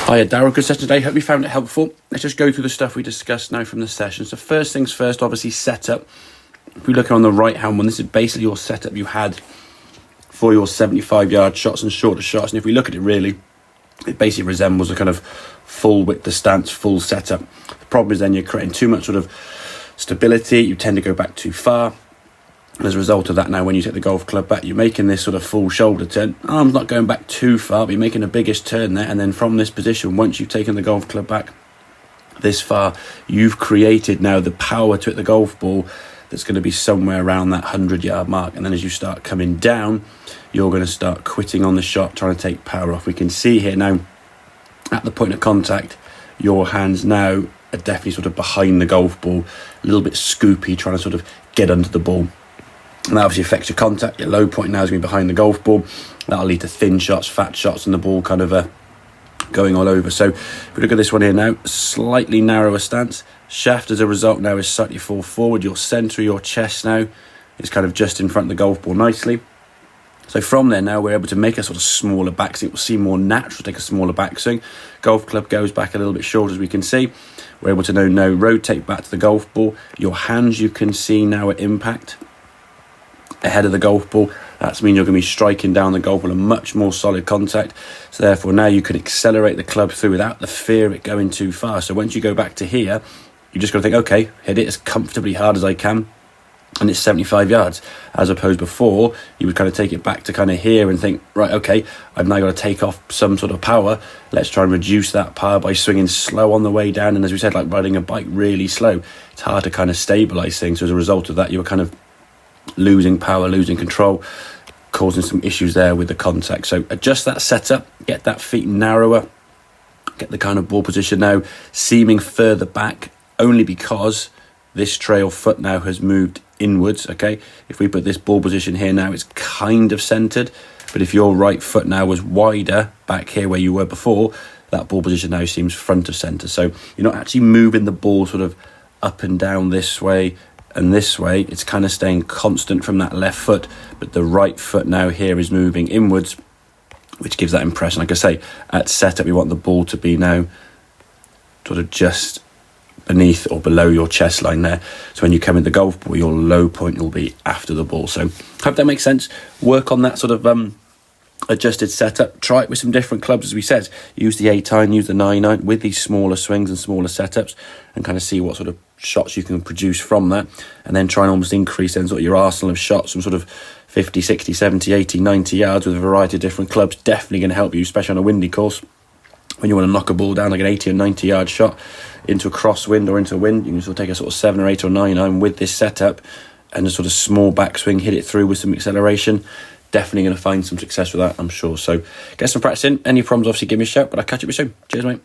Hiya Darryl, good session today. Hope you found it helpful. Let's just go through the stuff we discussed now from the session. So first things first, obviously setup. If we look on the right hand one, this is basically your setup you had for your 75-yard shots and shorter shots. And if we look at it really, it basically resembles a kind of full width of stance, full setup. The problem is then you're creating too much sort of stability. You tend to go back too far. And as a result of that, now when you take the golf club back, you're making this sort of full shoulder turn. Arm's not going back too far, but you're making the biggest turn there. And then from this position, once you've taken the golf club back this far, you've created now the power to hit the golf ball that's going to be somewhere around that 100-yard mark. And then as you start coming down, you're going to start quitting on the shot, trying to take power off. We can see here now, at the point of contact, your hands now are definitely sort of behind the golf ball, a little bit scoopy, trying to sort of get under the ball. And that obviously affects your contact. Your low point now is going to be behind the golf ball. That'll lead to thin shots, fat shots, and the ball kind of going all over. So if we look at this one here now, slightly narrower stance. Shaft as a result now is slightly fall forward. Your centre of your chest now is kind of just in front of the golf ball nicely. So from there now we're able to make a sort of smaller backswing. It will seem more natural, take a smaller backswing. Golf club goes back a little bit short as we can see. We're able to now rotate back to the golf ball. Your hands you can see now at impact ahead of the golf ball. That's mean you're going to be striking down the golf ball a much more solid contact. So therefore now you can accelerate the club through without the fear of it going too far. So once you go back to here, you just got to think, okay, hit it as comfortably hard as I can, and it's 75 yards. As opposed before, you would kind of take it back to kind of here and think, right, okay, I've now got to take off some sort of power. Let's try and reduce that power by swinging slow on the way down. And as we said, like riding a bike really slow, it's hard to kind of stabilise things. So as a result of that, you were kind of losing power, losing control, causing some issues there with the contact. So adjust that setup, get that feet narrower, get the kind of ball position now seeming further back, only because this trail foot now has moved inwards. Okay, if we put this ball position here now, it's kind of centered, but if your right foot now was wider back here where you were before, that ball position now seems front of center. So you're not actually moving the ball sort of up and down this way and this way. It's kind of staying constant from that left foot, but the right foot now here is moving inwards, which gives that impression. Like I say, at setup we want the ball to be now sort of just beneath or below your chest line there. So when you come in the golf ball, your low point will be after the ball. So hope that makes sense. Work on that sort of adjusted setup. Try it with some different clubs, as we said. Use the 8-iron, use the 9-iron with these smaller swings and smaller setups, and kind of see what sort of shots you can produce from that, and then try and almost increase then sort of your arsenal of shots from sort of 50, 60, 70, 80, 90 yards with a variety of different clubs. Definitely going to help you, especially on a windy course. When you want to knock a ball down like an 80 or 90 yard shot into a crosswind or into a wind, you can sort of take a sort of 7 or 8 or 9 iron with this setup and a sort of small backswing, hit it through with some acceleration. Definitely going to find some success with that, I'm sure. So get some practice in. Any problems, obviously give me a shout, but I'll catch up with you soon. Cheers, mate.